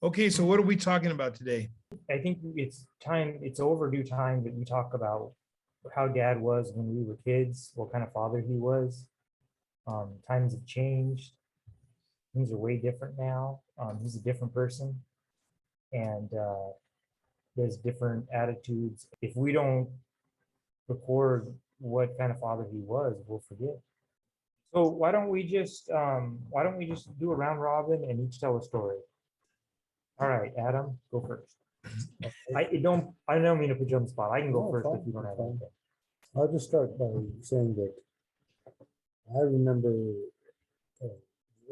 Okay, so what are we talking about today? I think it's overdue time that we talk about how dad was when we were kids, what kind of father he was. Times have changed. Things are way different now. He's a different person, and there's different attitudes. If we don't record what kind of father he was, we'll forget. So why don't we just do a round robin and each tell a story? All right, Adam, go first. I don't mean to put you on the spot. I can go No, first fine, if you don't have fine. anything. I'll just start by saying that I remember the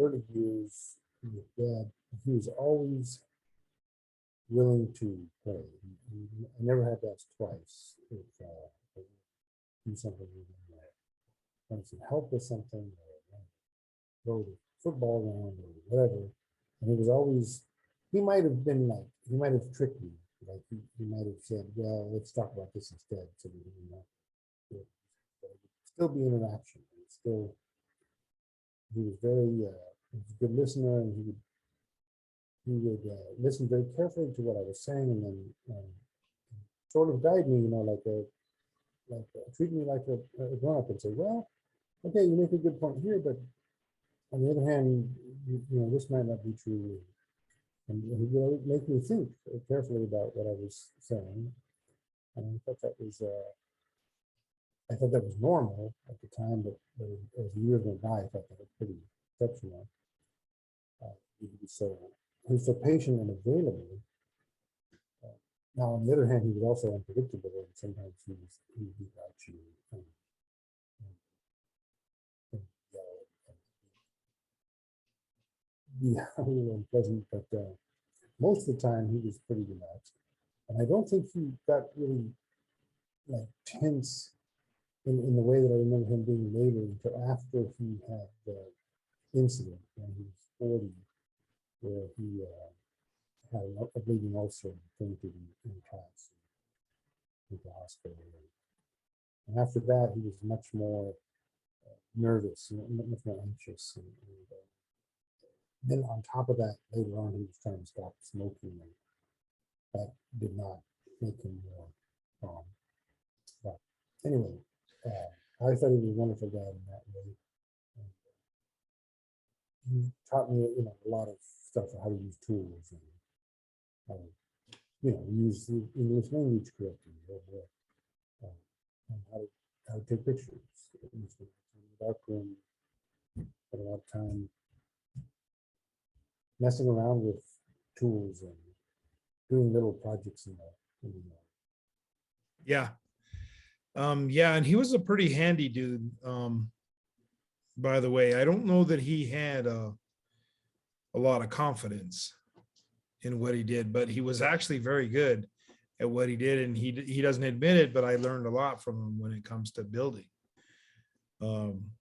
early years with Dad, he was always willing to play. I never had to ask twice if do something with him, wanted some help with something, or go to football ground or whatever. And he was always, he might have been like, he might have tricked me. Like he might have said, well, let's talk about this instead. So we didn't know. But it would still be interaction. Still, he was very, he was a good listener, and he would listen very carefully to what I was saying, and then sort of guide me, treat me like a grown-up and say, well, okay, you make a good point here, but on the other hand, this might not be true. And he would make me think carefully about what I was saying. And I thought that was normal at the time, but as the years went by, I thought that was pretty exceptional. He was so patient and available. Now, on the other hand, he was also unpredictable, and sometimes he would be out you and be a little unpleasant, but most of the time he was pretty relaxed. And I don't think he got really like tense in the way that I remember him being later until after he had the incident when he was 40, where he had a bleeding ulcer and fainted in class in the hospital. And after that, he was much more nervous, much more anxious. And then on top of that, later on, he was trying to stop smoking, and that did not make him more calm. But anyway, I thought he was a wonderful dad in that way. And he taught me, a lot of stuff, how to use tools, and how to, use the English language correctly, and how to take pictures. In the darkroom, spent a lot of time messing around with tools and doing little projects in the Yeah. Yeah, and he was a pretty handy dude. By the way, I don't know that he had a lot of confidence in what he did, but he was actually very good at what he did, and he doesn't admit it, but I learned a lot from him when it comes to building. And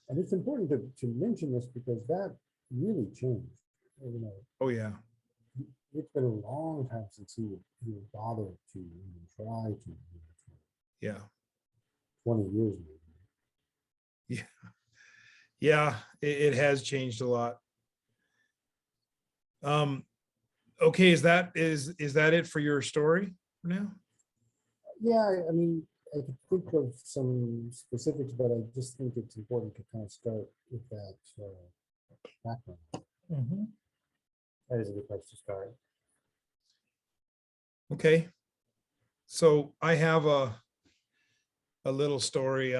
it's important to mention this because that really changed. Oh yeah. It's been a long time since he would bother to even try to. Yeah. 20 years maybe. Yeah. Yeah, it has changed a lot. Okay, is that it for your story for now? Yeah, I mean, I could think of some specifics, but I just think it's important to kind of start with that background. Mm-hmm. That is a good place to start. Okay, so I have a little story.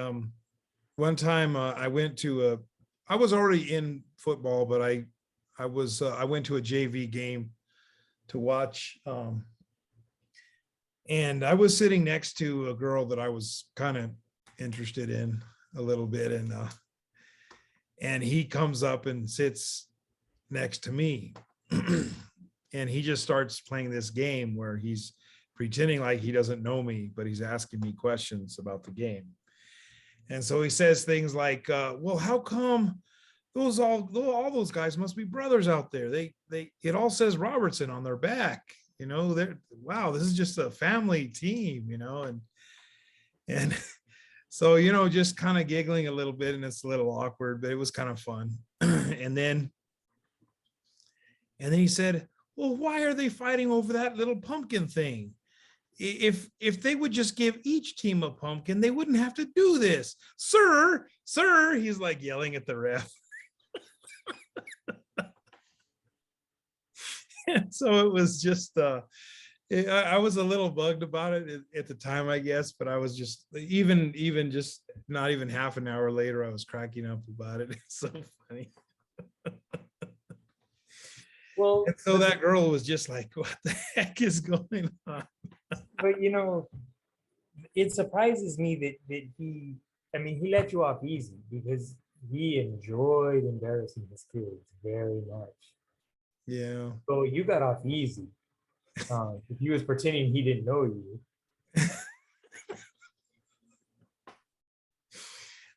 One time I went to I was already in football, but I went to a JV game to watch, and I was sitting next to a girl that I was kind of interested in a little bit, and he comes up and sits next to me. And he just starts playing this game where he's pretending like he doesn't know me, but he's asking me questions about the game. And so he says things like, well, how come all those guys must be brothers out there? It all says Robertson on their back, they're, wow, this is just a family team, and so, just kind of giggling a little bit, and it's a little awkward, but it was kind of fun. And then And then he said, well, why are they fighting over that little pumpkin thing? If they would just give each team a pumpkin, they wouldn't have to do this. Sir, he's like yelling at the ref. And so it was just I was a little bugged about it at the time, I guess, but I was just even just not even half an hour later, I was cracking up about it. It's so funny. Well, And so that girl was just like, what the heck is going on? but you know, it surprises me that he, I mean, he let you off easy because he enjoyed embarrassing his kids very much. Yeah. So you got off easy. If he was pretending he didn't know you.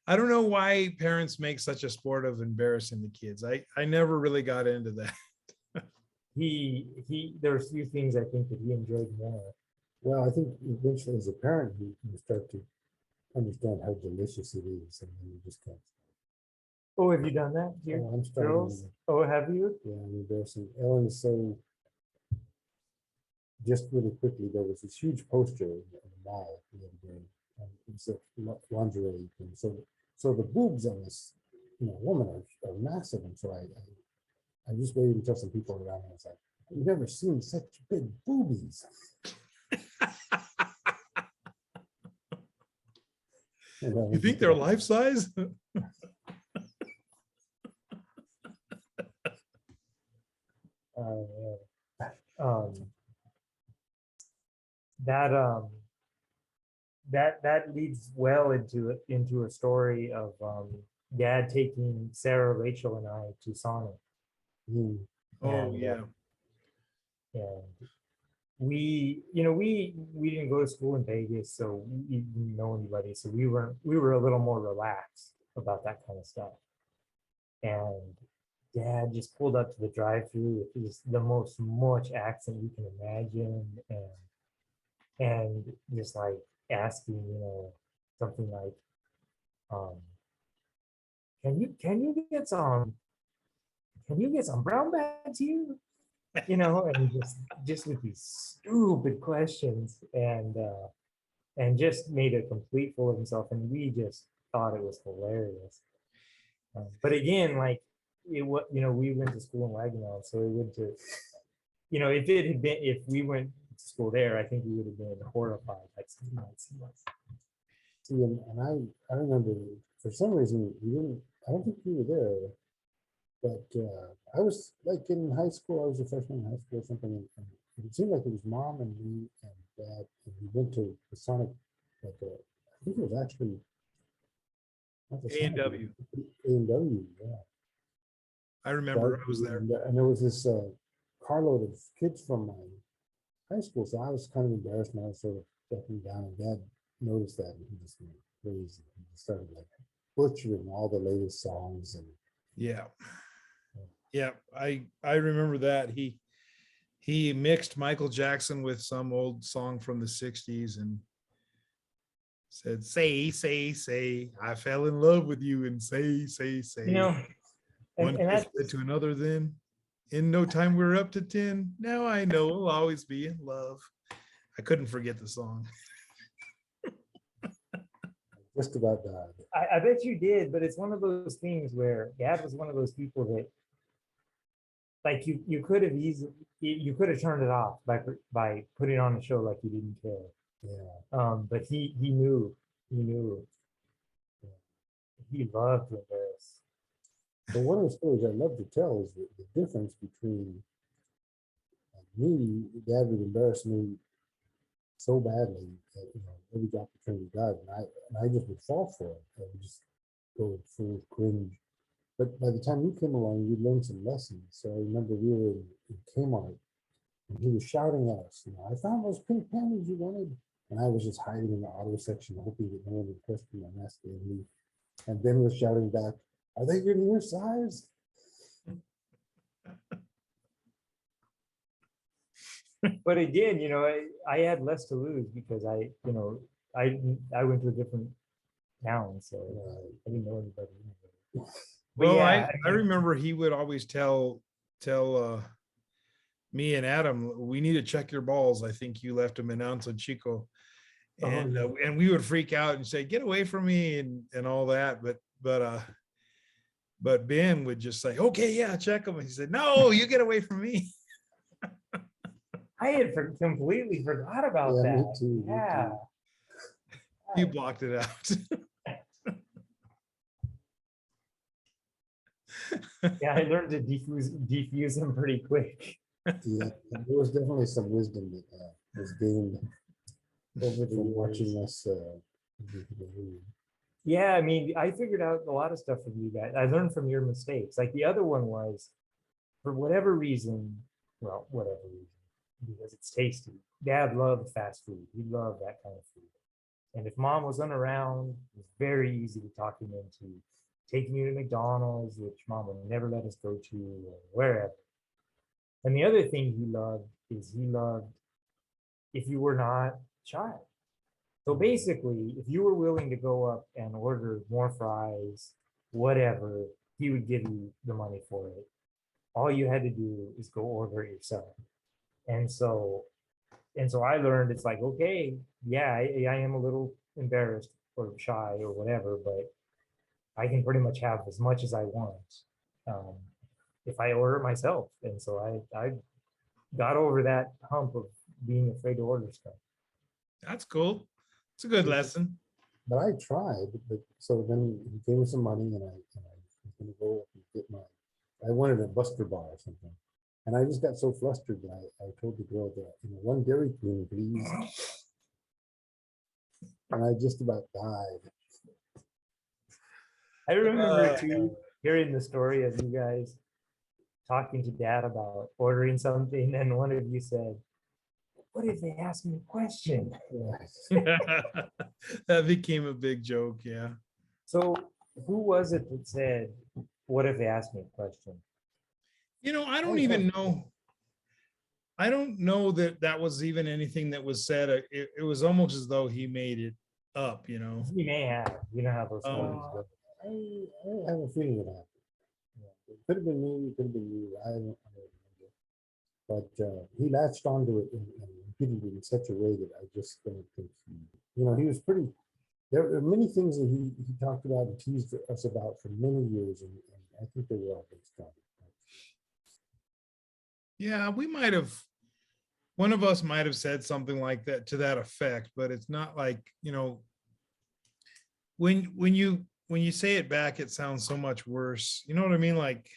I don't know why parents make such a sport of embarrassing the kids. I never really got into that. There's a few things I think that he enjoyed more. Well, I think eventually as a parent, you start to understand how delicious it is, and then you just can't. Oh, have you done that to your Oh, I'm starting. girls? Oh, have you? Yeah, I'm embarrassing. Ellen is so. Just really quickly, there was this huge poster in the mall the other day, and it was a lingerie thing. So the boobs on this, woman are massive, and so I just waited until some people around me. I was like, I've never seen such big boobies. You think they're life size? That that leads well into a story of Dad taking Sarah, Rachel, and I to Sonic. Oh, yeah. And we didn't go to school in Vegas, so we didn't know anybody, so we were a little more relaxed about that kind of stuff. And Dad just pulled up to the drive-through with just the most much accent you can imagine, and just like asking, something like, can you get some brown bags here? And just with these stupid questions, and just made a complete fool of himself, and we just thought it was hilarious. But again, like we went to school in Wagonell, so it would just, if we went to school there, I think we would have been horrified. Like, See, and I remember for some reason we didn't. I don't think we were there, but I was like in high school. I was a freshman in high school or something, and it seemed like it was Mom and me and Dad, and we went to the Sonic. Like I think it was actually not the Sonic, A&W. A&W, yeah. I remember I was there. And there was this carload of kids from my high school, so I was kind of embarrassed, and I was sort of stepping down, and Dad noticed that, and he just went crazy. He started like butchering all the latest songs, and yeah, I remember that he mixed Michael Jackson with some old song from the 60s and said, say, I fell in love with you, and say. One kiss led to another, then in no time we're up to 10. Now I know we'll always be in love. I couldn't forget the song. just about died. I bet you did, but it's one of those things where Dad was one of those people that, like, you could have turned it off by putting on a show like you didn't care. Yeah. But he knew. He loved to embarrass. But one of the stories I love to tell is the difference between me. Dad would embarrass me so badly that every opportunity he got, and I just would fall for it. I would just go full cringe. But by the time you came along, you'd learn some lessons. So I remember we were in Kmart, and he was shouting at us, I found those pink panties you wanted. And I was just hiding in the auto section, hoping that no one would question my masculinity. And Ben was shouting back, are they getting your size? But again, I had less to lose because I went to a different town, so I didn't know anybody. But Well, yeah, I remember he would always tell me and Adam, we need to check your balls. I think you left them in Anza Chico. And and we would freak out and say, get away from me and all that. But Ben would just say, okay, yeah, check them. And he said, no, you get away from me. I had completely forgot about Yeah, me that. too, me Yeah. too. He blocked it out. Yeah, I learned to defuse them pretty quick. Yeah, there was definitely some wisdom that was gained Over the from watching years. us. Behave. Yeah, I mean, I figured out a lot of stuff from you guys. I learned from your mistakes. Like the other one was, for whatever reason, well, whatever reason, because it's tasty. Dad loved fast food. He loved that kind of food. And if mom wasn't around, it was very easy to talk him into taking you to McDonald's, which mom would never let us go to, or wherever. And the other thing he loved is he loved if you were not shy. So basically, if you were willing to go up and order more fries, whatever, he would give you the money for it. All you had to do is go order it yourself. And so, I learned it's like, okay, yeah, I am a little embarrassed or shy or whatever, but I can pretty much have as much as I want um, if I order it myself. And so I got over that hump of being afraid to order stuff. That's cool. It's a good lesson. But I tried, but so then he gave me some money and I was gonna go and get I wanted a Buster bar or something. And I just got so flustered that I told the girl that, one Dairy Queen, please. And I just about died. I remember too hearing the story of you guys talking to dad about ordering something, and one of you said, what if they ask me a question? That became a big joke. Yeah. So who was it that said, what if they ask me a question? I don't even know. I don't know that that was even anything that was said. It was almost as though he made it up. You may have, how those stories go. I have a feeling it happened. It could have been me, it could have been you. I don't remember. But he latched onto it and repeated it in such a way that I just don't think he was pretty. There are many things that he talked about and teased us about for many years, and I think they were all based on it. Yeah, we might have. One of us might have said something like that to that effect, but it's not like, when you say it back, it sounds so much worse. You know what I mean? Like,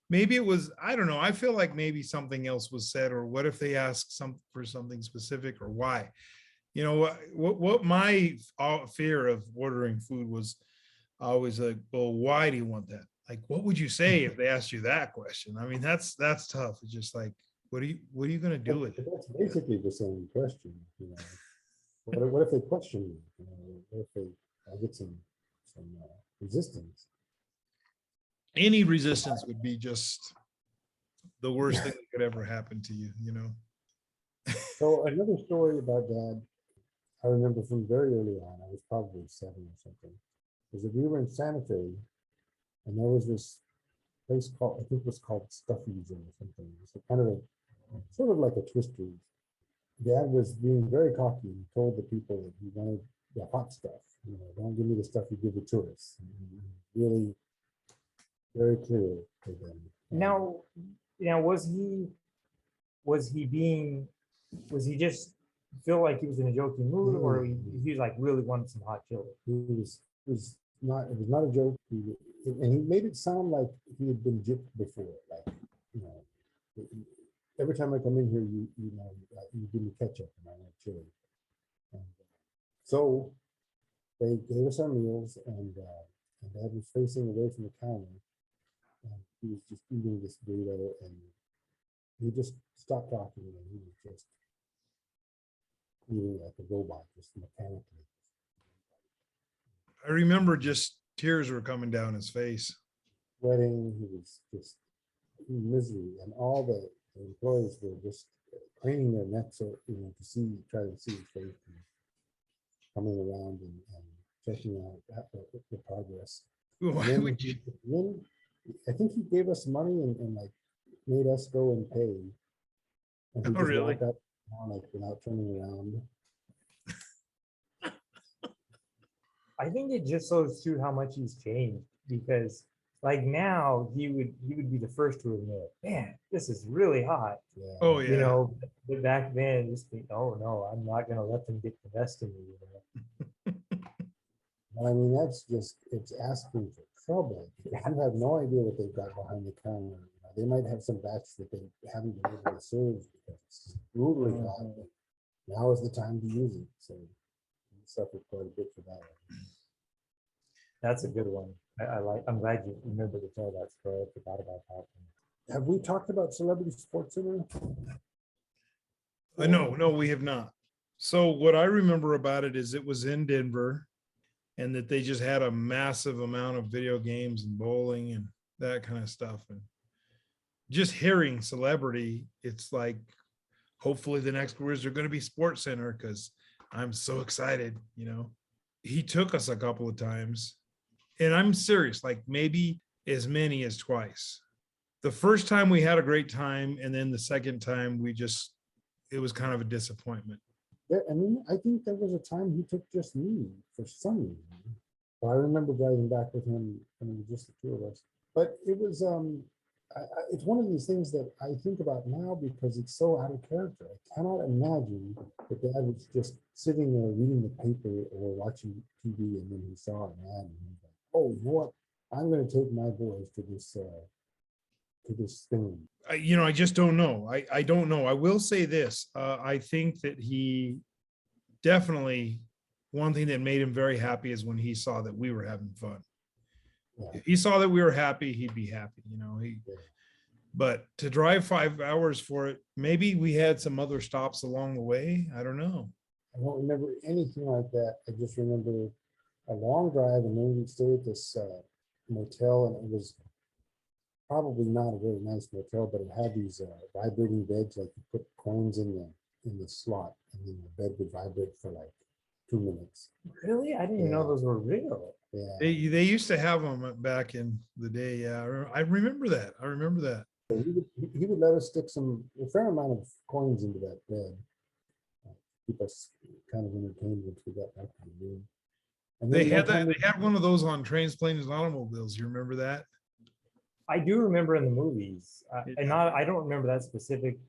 maybe it was, I don't know. I feel like maybe something else was said, or what if they ask for something specific, or why? What my fear of ordering food was always like, well, why do you want that? Like, what would you say if they asked you that question? I mean, that's tough. It's just like, what are you going to do with it? That's basically the same question. What if they question me? What if I get some resistance? Any resistance would be just the worst thing that could ever happen to you. So another story about Dad, I remember from very early on. I was probably 7 or something. Was that we were in Santa Fe, and there was this place called, I think it was called Stuffy's or something. It's kind of sort of like a Twister. Dad was being very cocky and told the people that he wanted the hot stuff. Don't give me the stuff you give the tourists. Really very clear to them. Now, was he just feel like he was in a joking mood, or he like really wanted some hot chili? It was not a joke. And he made it sound like he had been gypped before. Like, every time I come in here, you give me ketchup and I want chili. And so they gave us our meals, and Dad was facing away from the counter, and he was just eating this burrito, and he just stopped talking, and he was just eating like a robot, just mechanically. I remember just tears were coming down his face. Sweating, he was just in misery, and all the employees were just craning their necks, to try to see his face, and coming around and checking out the progress. Why would you? Then I think he gave us money and like made us go and pay. And he Oh, just really? walked up like without turning around. I think it just shows through how much he's changed, because like now he would be the first to admit, man, this is really hot. Yeah. Oh, You yeah. know, but back then, just think, oh no, I'm not gonna let them get the best of me. You know? But I mean, that's just, it's asking for trouble. You have no idea what they've got behind the counter. You know, they might have some batch that they haven't been able to serve because it's brutally hot. Mhm. But now is the time to use it. So we suffered quite a bit for that. That's a good one. I like. I'm glad you remember to tell that story. I forgot about that one. Have we talked about Celebrity Sports Center? No, we have not. So what I remember about it is it was in Denver, and that they just had a massive amount of video games and bowling and that kind of stuff. And just hearing celebrity, it's like, hopefully the next words are going to be Sports Center, because I'm so excited. He took us a couple of times, and I'm serious, like maybe as many as twice. The first time we had a great time, and then the second time it was kind of a disappointment. I mean, I think there was a time he took just me for some reason. But I remember driving back with him, and it was just the two of us. But it was, it's one of these things that I think about now because it's so out of character. I cannot imagine that Dad was just sitting there reading the paper or watching TV, and then he saw an ad, and he's like, "Oh, you know what? I'm going to take my boys to this thing." I just don't know. I don't know. I will say this. I think that he definitely, one thing that made him very happy is when he saw that we were having fun. Yeah. If he saw that we were happy, he'd be happy, but to drive 5 hours for it, maybe we had some other stops along the way. I don't know. I don't remember anything like that. I just remember a long drive, and then we'd stay at this motel, and it was probably not a very nice motel, but it had these vibrating beds, like you put coins in the slot, and then the bed would vibrate for like 2 minutes. Really, I didn't know Yeah. those were real. Yeah, They used to have them back in the day. Yeah, I remember that. he would let us stick a fair amount of coins into that bed, keep us kind of entertained once we got back to the room. And They then had one time that. They had one of those on Trains, Planes, and Automobiles. You remember that? I do remember in the movies, and not. I don't remember that specific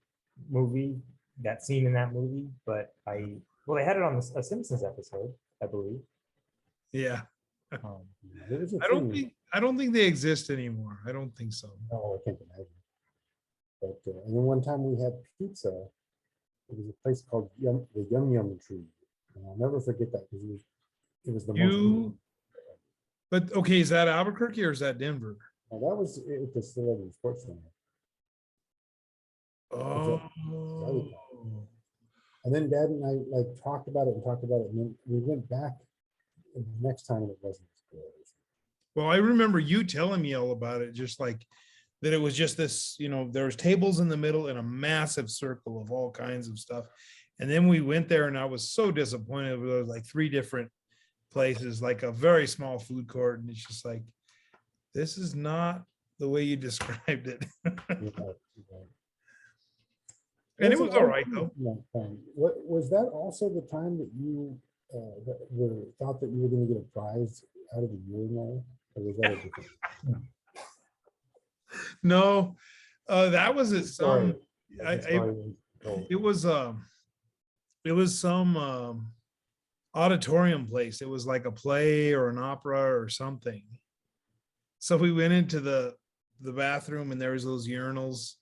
movie, that scene in that movie, but they had it on a Simpsons episode, I believe. Yeah. there was a thing. I don't think they exist anymore. I don't think so. Oh, I can't imagine. But and then one time we had pizza. It was a place called the Yum Yum Tree, and I'll never forget that because it was the most. But okay, is that Albuquerque or is that Denver? Now, that was at the Celebrity Sports Center. Oh. And then Dad and I like talked about it, and then we went back. And the next time it wasn't as good. Well, I remember you telling me all about it, just like that it was just this, there was tables in the middle and a massive circle of all kinds of stuff. And then we went there and I was so disappointed. There was like 3 different places, like a very small food court. And it's just like, this is not the way you described it. And it was all right though. What was that also the time that you thought that you were going to get a prize out of the urinal? Or was that a different? No, that was at some. It was some auditorium place. It was like a play or an opera or something. So we went into the bathroom, and there was those urinals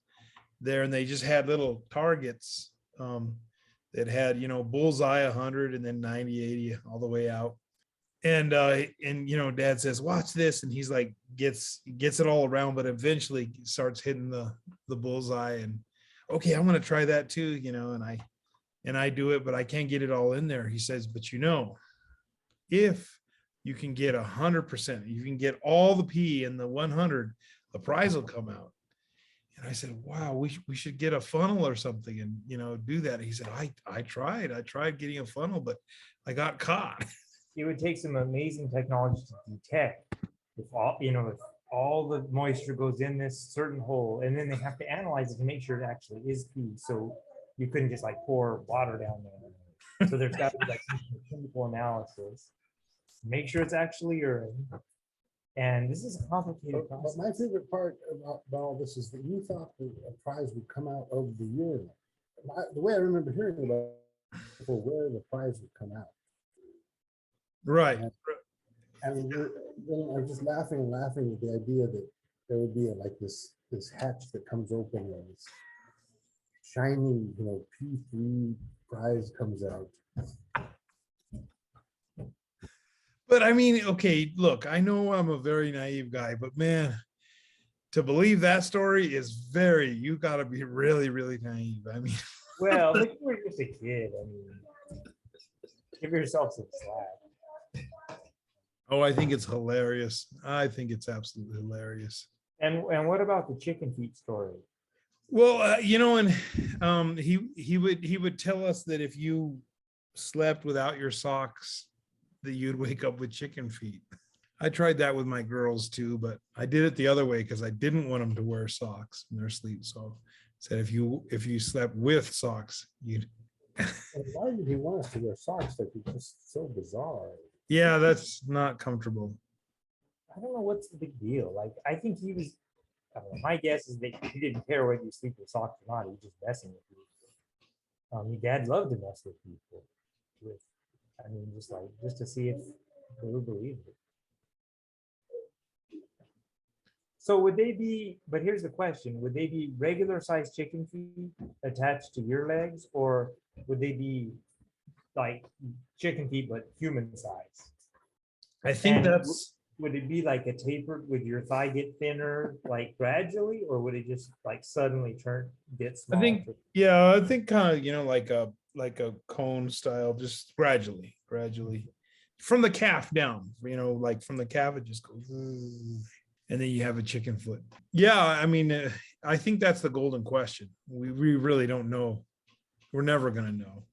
there, and they just had little targets that had bullseye 100 and then 90, 80 all the way out. And Dad says, watch this, and he's like gets it all around, but eventually starts hitting the bullseye. And okay, I'm gonna try that too, and I do it, but I can't get it all in there. He says, but if you can get 100%, you can get all the P in the 100, the prize will come out. And I said, wow, we should get a funnel or something and do that. He said, I tried getting a funnel, but I got caught. It would take some amazing technology to detect if all the moisture goes in this certain hole, and then they have to analyze it to make sure it actually is pee. So you couldn't just like pour water down there. So there's got to be like some chemical analysis, make sure it's actually urine. And this is a complicated But process. my favorite part about all this is that you thought that a prize would come out of the urinal. The way I remember hearing about it, for where the prize would come out. Right. And then I was just laughing and laughing at the idea that there would be like this hatch that comes open and this shiny, P3 prize comes out. But I mean, okay, look, I know I'm a very naive guy, but man, to believe that story is you got to be really, really naive. I mean, Well, but you were just a kid. I mean, give yourself some slack. oh, I think it's hilarious. I think it's absolutely hilarious. And what about the chicken feet story? Well, and he would tell us that if you slept without your socks, that you'd wake up with chicken feet. I tried that with my girls too, but I did it the other way because I didn't want them to wear socks in their sleep. So I said if you slept with socks, you'd. And why did he want us to wear socks? Like, it's just so bizarre. Yeah, that's not comfortable. I don't know what's the big deal. Like, I think he was, I don't know, my guess is that he didn't care whether you sleep with socks or not. He was just messing with you. Your dad loved to mess with people. Just to see if they would believe it. So would they be, but here's the question, would they be regular sized chicken feet attached to your legs, or would they be like chicken feet but human size? I think And that's. would it be like a tapered, would your thigh get thinner like gradually, or would it just like suddenly get I smaller? think, yeah, I think kind of, like a cone style, just gradually from the calf down, like from the calf, it just goes, and then you have a chicken foot. Yeah. I mean, I think that's the golden question. We really don't know. We're never going to know.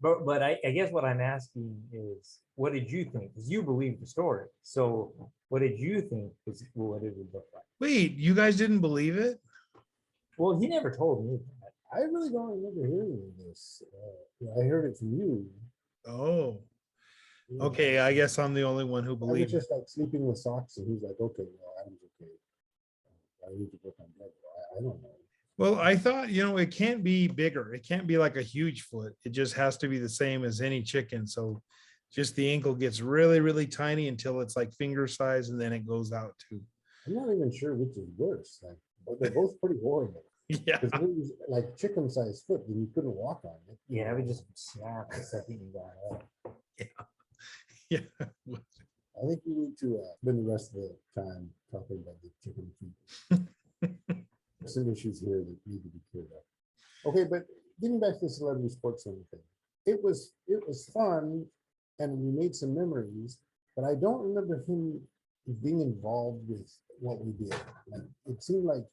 But I guess what I'm asking is, what did you think? Because you believe the story. So what did you think was what it would look like? Wait, you guys didn't believe it? Well, he never told me that. I really don't remember hearing this. I heard it from you. Oh, Yeah. okay. I guess I'm the only one who I was believes it. just like sleeping with socks, and he's like, okay, well, Adam's okay. I need to work on that. I don't know. Well, I thought, it can't be bigger. It can't be like a huge foot. It just has to be the same as any chicken. So just the ankle gets really, really tiny until it's like finger size, and then it goes out too. I'm not even sure which is worse. Like, but they're both pretty horrible. Yeah. Because it was like chicken-sized foot, and you couldn't walk on it. Yeah, it would just snap the second you got up. Yeah. I think we need to spend the rest of the time talking about the chicken feet. There's some issues here that need to be cleared up. Okay, but getting back to the celebrity sports center thing, it was fun, and we made some memories, but I don't remember him being involved with what we did. Like, it seemed like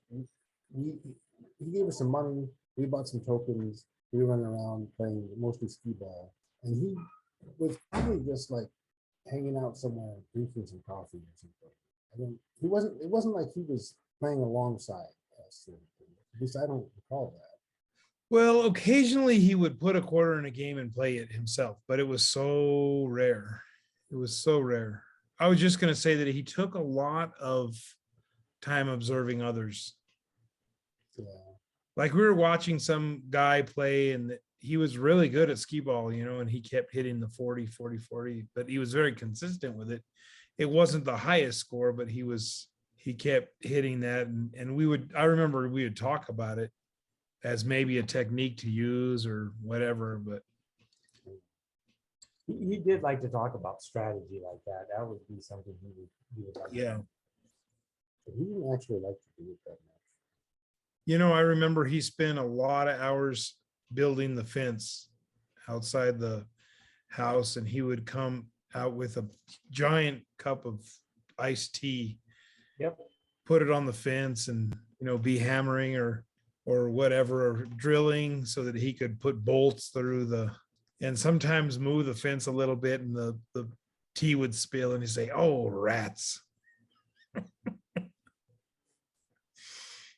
he gave us some money, we bought some tokens, we were running around playing mostly skee ball, and he was probably just like hanging out somewhere drinking some coffee or something. It wasn't like he was playing alongside us. At least I don't recall that. Well, occasionally he would put a quarter in a game and play it himself, but it was so rare. It was so rare. I was just going to say that he took a lot of time observing others. Yeah. Like, we were watching some guy play, and he was really good at skee ball, and he kept hitting the 40, 40, 40, but he was very consistent with it. It wasn't the highest score, but he kept hitting that. And I remember we would talk about it as maybe a technique to use or whatever, but He did like to talk about strategy like that. That would be something he would like. yeah. But he didn't actually like to do it that much. I remember he spent a lot of hours building the fence outside the house, and he would come out with a giant cup of iced tea. Yep. Put it on the fence and, be hammering or whatever, or drilling so that he could put bolts through and sometimes move the fence a little bit, and the tea would spill, and he'd say, "Oh, rats."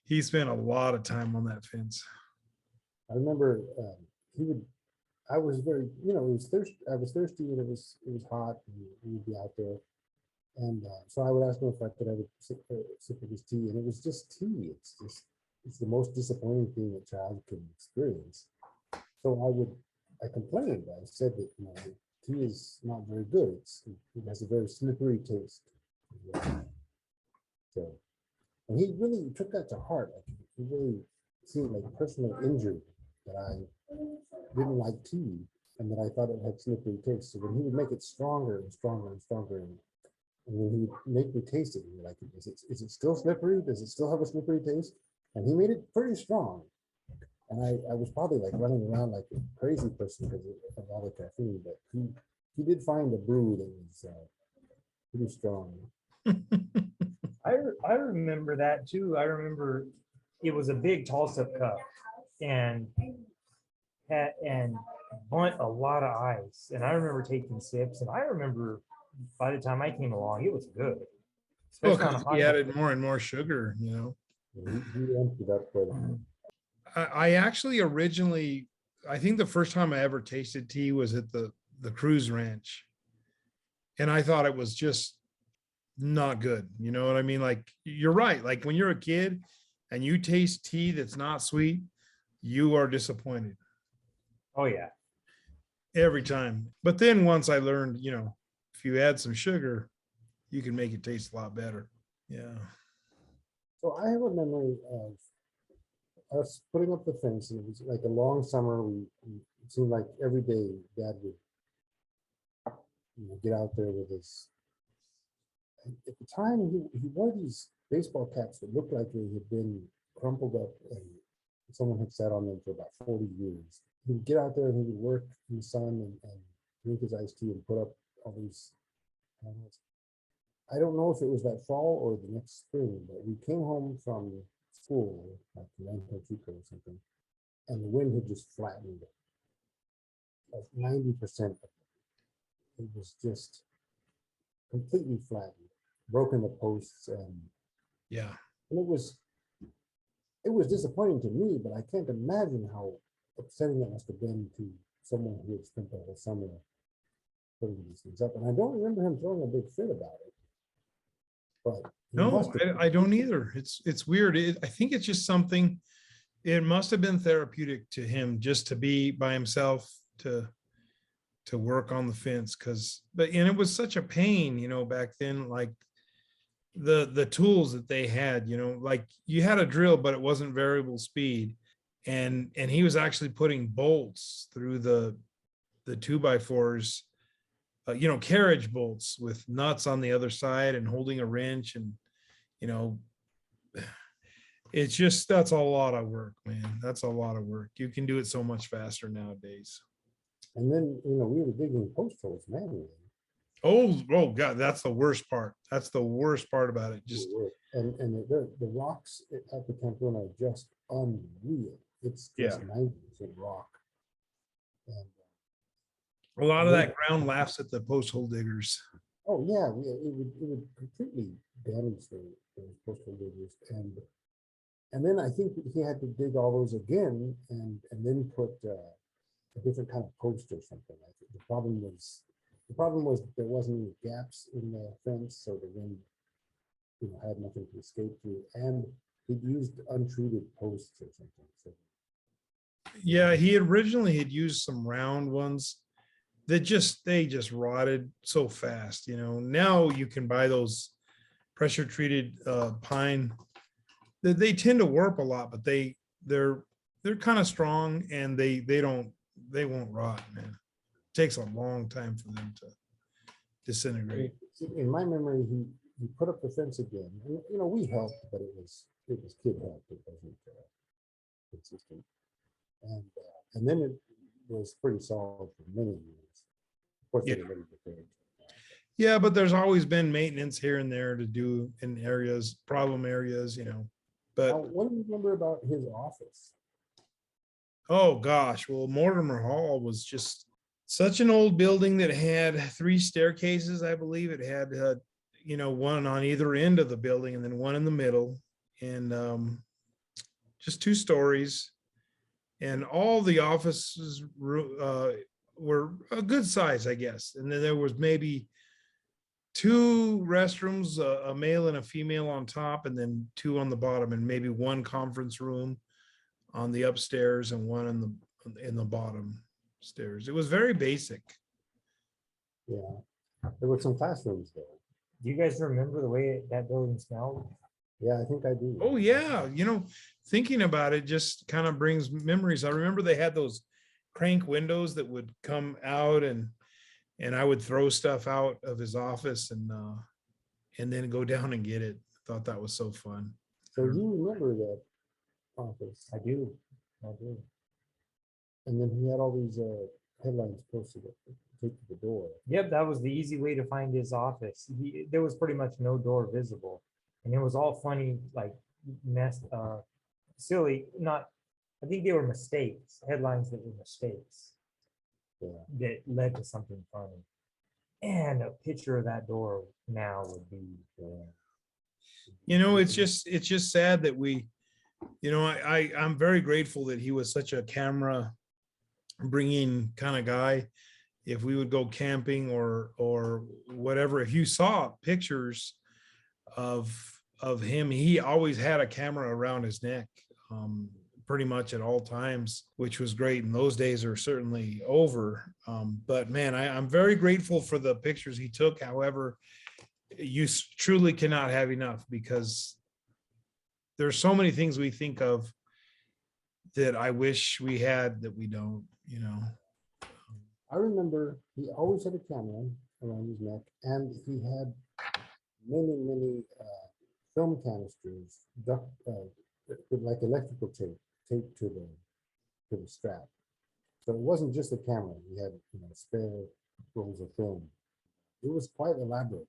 He spent a lot of time on that fence. I remember he would. I was very, it was thirsty. I was thirsty, and it was hot, and we would be out there, and so I would ask him if I could have a sip of his tea, and it was just tea. It's the most disappointing thing a child can experience. So I complained. I said that tea is not very good. It has a very slippery taste. So, and he really took that to heart. Like, he really seemed like personal injury that I didn't like tea and that I thought it had slippery taste. So when he would make it stronger and stronger and stronger, and when he would make me taste it, he'd be like, is it still slippery? Does it still have a slippery taste? And he made it pretty strong. And I was probably like running around like a crazy person because of all the caffeine, but he did find a brew that was pretty strong. I remember that too. I remember it was a big tall sip cup and burnt a lot of ice. And I remember taking sips, and I remember by the time I came along, it was good. Well, Especially on a because hot he day. added more and more sugar, you know. He emptied up quite a bit. I actually originally, I think the first time I ever tasted tea was at the cruise ranch. And I thought it was just not good. You know what I mean? Like, you're right. Like, when you're a kid and you taste tea that's not sweet, you are disappointed Oh yeah. every time. But then once I learned, if you add some sugar, you can make it taste a lot better. Yeah. So I have a memory of us putting up the fence, and it was like a long summer. It seemed like every day Dad would get out there with his. At the time, he wore these baseball caps that looked like they had been crumpled up and someone had sat on them for about 40 years. He would get out there and he would work in the sun and drink his iced tea and put up all these panels. I don't know if it was that fall or the next spring, but we came home from school, like Rancho Chico or something, and the wind had just flattened it. Like 90% of it. It was just completely flattened, broken the posts, and Yeah. it was disappointing to me, but I can't imagine how upsetting that must have been to someone who had spent the whole summer putting these things up. And I don't remember him throwing a big fit about it. But No, I don't either. It's weird. I think it's just something, it must have been therapeutic to him just to be by himself, to work on the fence. And it was such a pain, back then, like the tools that they had, like you had a drill, but it wasn't variable speed. And he was actually putting bolts through the 2x4s, carriage bolts with nuts on the other side and holding a wrench. And, it's just, that's a lot of work, man. That's a lot of work. You can do it so much faster nowadays. And then, we were digging post holes manually. Oh God, that's the worst part. That's the worst part about it. Just, and the rocks at the campground are just unreal. It's just 90% rock. And a lot of that ground laughs at the post hole diggers. oh yeah, it would completely damage those post hole diggers. And then I think he had to dig all those again and then put a different kind of post or something. I think the problem was there wasn't any gaps in the fence, so the wind had nothing to escape through, and he used untreated posts or something. So Yeah, he originally had used some round ones that they just rotted so fast. Now you can buy those pressure treated pine. They tend to warp a lot, but they're kind of strong, and they won't rot, man. It takes a long time for them to disintegrate. in my memory, he put up the fence again, and we helped, but it was kid help. It wasn't consistent, and then it was pretty solid for many years. Of course, Yeah. they were ready to finish. Yeah, but there's always been maintenance here and there to do in problem areas, but Now, what do you remember about his office? oh gosh, well, Mortimer Hall was just such an old building that had 3 staircases. I believe it had, one on either end of the building and then one in the middle. And just 2 stories, and all the offices were a good size, I guess. And then there was maybe 2 restrooms, a male and a female on top, and then 2 on the bottom, and maybe 1 conference room on the upstairs and 1 in the bottom stairs. It was very basic. Yeah, there were some classrooms there. Do you guys remember the way that building smelled? Yeah, I think I do. Oh yeah, thinking about it just kind of brings memories. I remember they had those crank windows that would come out, and I would throw stuff out of his office and then go down and get it. Thought that was so fun. So you remember that office? I do. I do. And then he had all these headlines posted up, take to the door. Yep, that was the easy way to find his office. There was pretty much no door visible. And it was all funny, like silly, I think they were mistakes, headlines that were mistakes Yeah. that led to something funny. And a picture of that door now would be, It's just sad that I'm very grateful that he was such a camera bringing kind of guy. If we would go camping or whatever, if you saw pictures of him, he always had a camera around his neck, pretty much at all times, which was great. And those days are certainly over. But man, I'm very grateful for the pictures he took. However, you truly cannot have enough, because there's so many things we think of that I wish we had that we don't. I remember he always had a camera around his neck, and he had many film canisters with like electrical tape taped to the strap. So it wasn't just a camera. He had spare rolls of film. It was quite elaborate.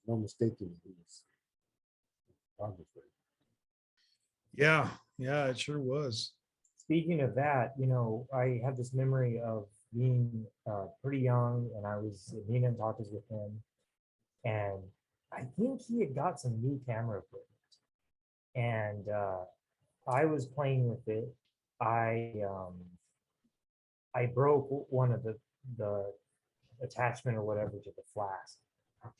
No mistaking it. He was a photographer. Yeah, it sure was. speaking of that, I have this memory of being pretty young, and I was at Nina and Tata's with him, and I think he had got some new camera equipment, and I was playing with it. I broke one of the attachment or whatever to the flask,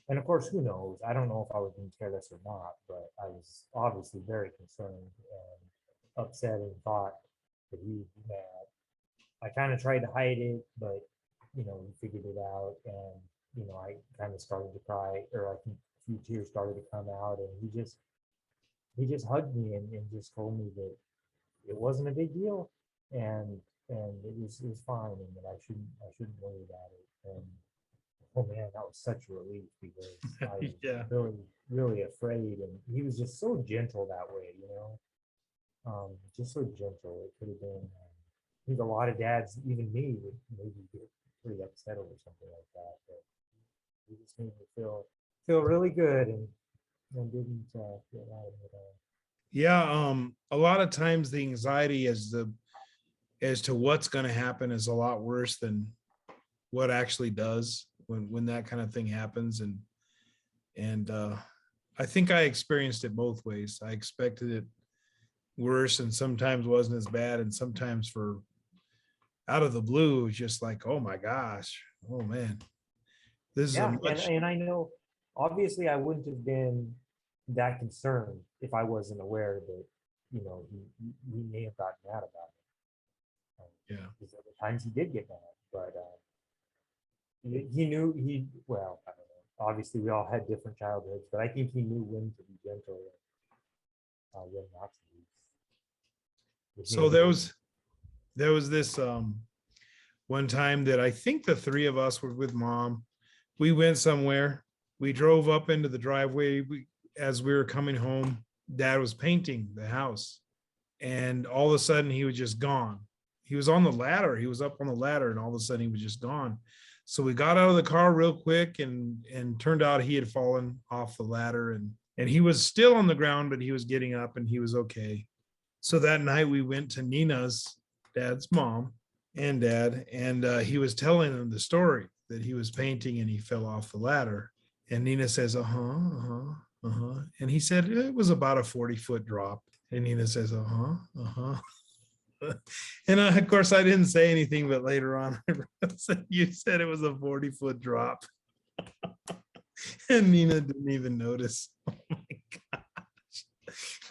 and of course, who knows? I don't know if I was being careless or not, but I was obviously very concerned and upset and thought that he was mad. I kind of tried to hide it, but we figured it out, and I kind of started to cry, or I think a few tears started to come out, and he just hugged me and just told me that it wasn't a big deal, and it was fine, and that I shouldn't worry about it. And oh man, that was such a relief, because I was Yeah. really afraid, and he was just so gentle that way, just so gentle. It could have been. I think a lot of dads, even me, would maybe get pretty upset over something like that. But he just made me feel really good, and didn't feel out of it at all. Yeah, a lot of times the anxiety as to what's going to happen is a lot worse than what actually does when that kind of thing happens. And I think I experienced it both ways. I expected it worse, and sometimes wasn't as bad, and sometimes for out of the blue, it was just like, oh my gosh, oh man, this is a Yeah, much. and I know, obviously, I wouldn't have been that concerned if I wasn't aware that, he may have gotten mad about it. Yeah. Because there were times he did get mad, but he knew well, I don't know. Obviously, we all had different childhoods, but I think he knew when to be gentle and when not to be. With So me, there was this one time that I think the 3 of us were with Mom. We went somewhere. We drove up into the driveway. As we were coming home, Dad was painting the house, and all of a sudden he was just gone. He was on the ladder. He was up on the ladder, and all of a sudden he was just gone. So we got out of the car real quick, and turned out he had fallen off the ladder, and he was still on the ground, but he was getting up and he was okay. So that night we went to Nina's, Dad's mom and Dad, and he was telling them the story that he was painting and he fell off the ladder. And Nina says, uh-huh. And he said it was about a 40-foot drop. And Nina says, uh-huh, uh-huh. And of course, I didn't say anything, but later on, I said, you said it was a 40-foot drop. And Nina didn't even notice. Oh my gosh.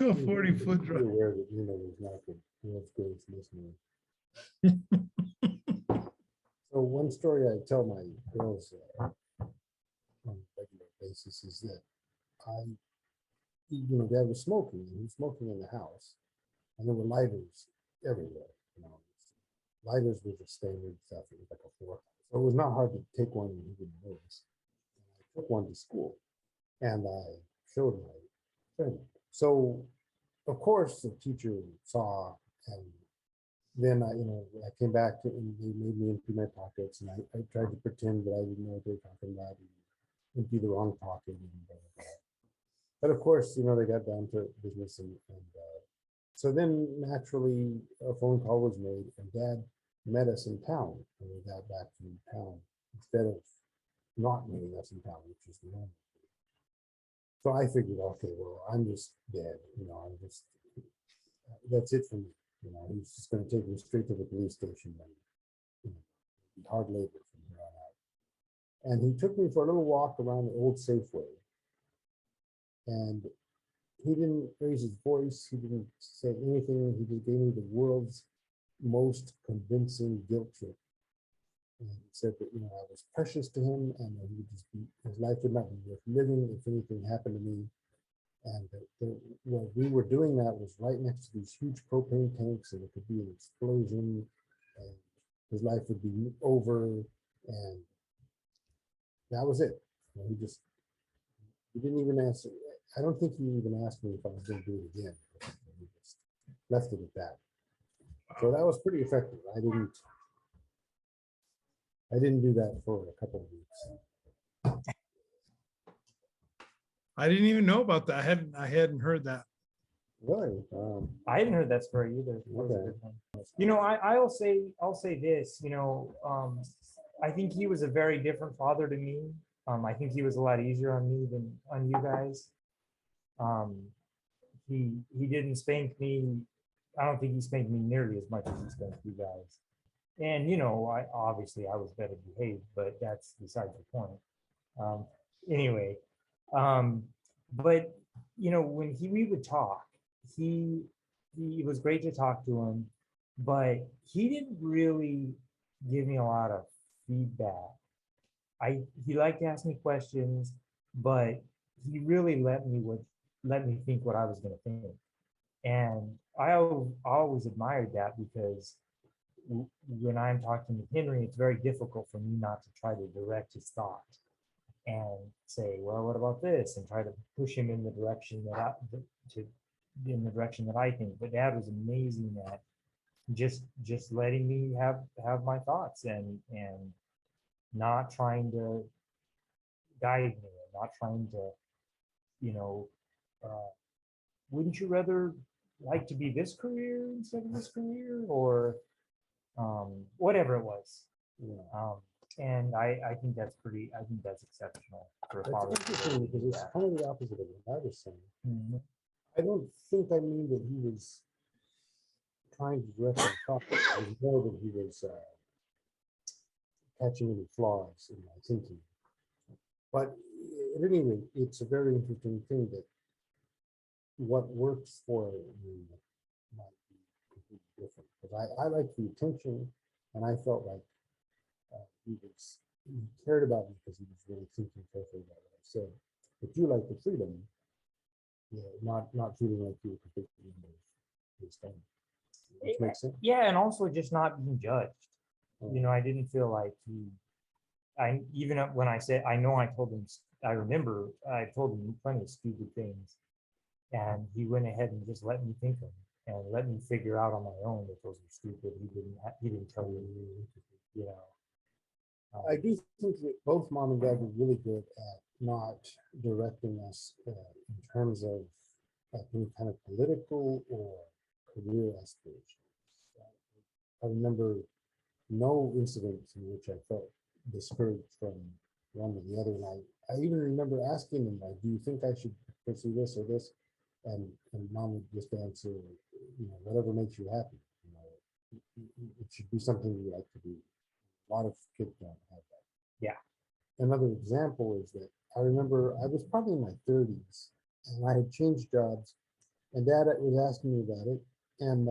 A 40-foot Be drop. aware that was not the world's greatest listener. So one story I tell my girls on a regular basis is that Dad was smoking, and he was smoking in the house, and there were lighters everywhere. Lighters were the standard stuff. It was like a four. So it was not hard to take one and he didn't notice. And I took one to school, and I showed my friend. So of course the teacher saw, and then I came back to, and they made me empty my pockets, and I tried to pretend that I didn't know what they were talking about, and empty the wrong pocket, and blah, blah, blah. But of course, they got down to business, and so then naturally a phone call was made, and Dad met us in town, and we got back from town instead of not meeting us in town, which is the normal. So I figured, okay, well, I'm just dead, I'm just, that's it for me. He's just going to take me straight to the police station and hard labor from here on out. And he took me for a little walk around the old Safeway. And he didn't raise his voice. He didn't say anything. He just gave me the world's most convincing guilt trip. And he said that, I was precious to him, and that he would just be, his life would not be worth living if anything happened to me. And what we were doing that was right next to these huge propane tanks, and it could be an explosion, and his life would be over, and that was it. He didn't even answer. I don't think he even asked me if I was going to do it again. He just left it at that. So that was pretty effective. I didn't do that for a couple of weeks. I didn't even know about that. I hadn't heard that. Really? I hadn't heard that story either. That was a Okay. good one. I'll say this, I think he was a very different father to me. I think he was a lot easier on me than on you guys. He didn't spank me. I don't think he spanked me nearly as much as he spanked you guys. And I was better behaved, but that's besides the point. Anyway, but when we would talk, he was great to talk to him, but he didn't really give me a lot of feedback. He liked to ask me questions, but he really let me think what I was going to think. And I always admired that, because when I'm talking to Henry, it's very difficult for me not to try to direct his thought and say, well, what about this? And try to push him in the direction in the direction that I think. But Dad was amazing at just letting me have my thoughts, and not trying to guide me, and not trying to, wouldn't you rather like to be this career instead of this career, or whatever it was. And I think that's exceptional for a That's father. interesting, because it's kind of the opposite of what I was saying. Mhm. I don't think I mean that he was trying to direct my thought. It was more that he was catching any flaws in my thinking. But at any rate, it's a very interesting thing that what works for me might be completely different. Because I like the attention, and I felt like he cared about me because he was really thinking carefully about what I said. But you like the freedom, not feeling like you were completely in his thing. Which makes sense. Yeah, and also just not being judged. I didn't feel like even when I said, I told him, I remember I told him plenty of stupid things, and he went ahead and just let me think them and let me figure out on my own that those were stupid. He didn't tell me, I do think that both Mom and Dad were really good at not directing us in terms of any kind of political or career aspirations. I remember no incidents in which I felt discouraged from one or the other. And I even remember asking them, like, do you think I should pursue this or this, and mom would just answer, whatever makes you happy. It should be something you like to do. A lot of kids don't have that. Yeah. Another example is that I remember I was probably in my 30s and I had changed jobs, and Dad was asking me about it, and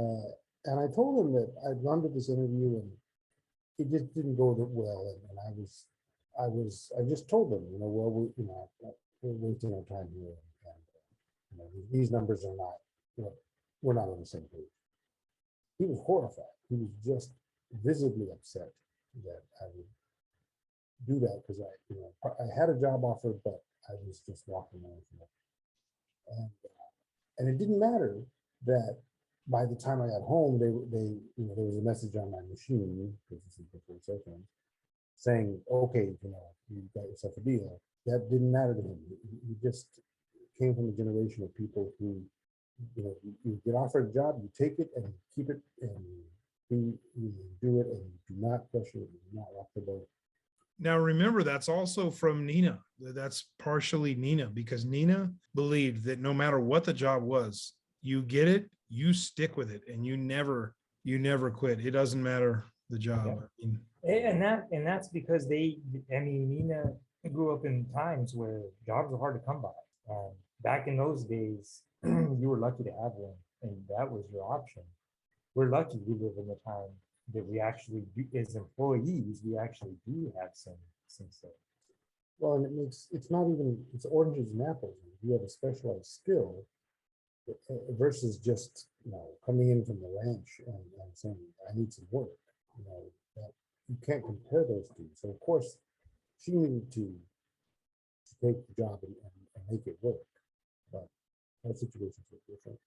I told him that I'd gone to this interview and it just didn't go that well, and I just told them, well, we're wasting our time here, and these numbers are not, we're not on the same page. He was horrified. He was just visibly upset that I would do that because I had a job offer, but I was just walking away from it. And it didn't matter that by the time I got home, they there was a message on my machine, because this is before cell phones, saying, okay, you got yourself a deal. That didn't matter to him. He just came from a generation of people who, you get offered a job, you take it and keep it, and you do it, and you do not question it, you do not rock the boat. Now, remember, that's also from Nina. That's partially Nina, because Nina believed that no matter what the job was, you get it, you stick with it, and you never quit. It doesn't matter the job. Yeah. And that's because Nina grew up in times where jobs were hard to come by. Back in those days, you were lucky to have one, and that was your option. We're lucky we live in the time that we actually do, as employees, we actually do have some stuff. Well, and it's not even, it's oranges and apples. You have a specialized skill versus just, coming in from the ranch and saying, I need some work, that you can't compare those two. So of course, she needed to take the job and make it work. But our situations are different.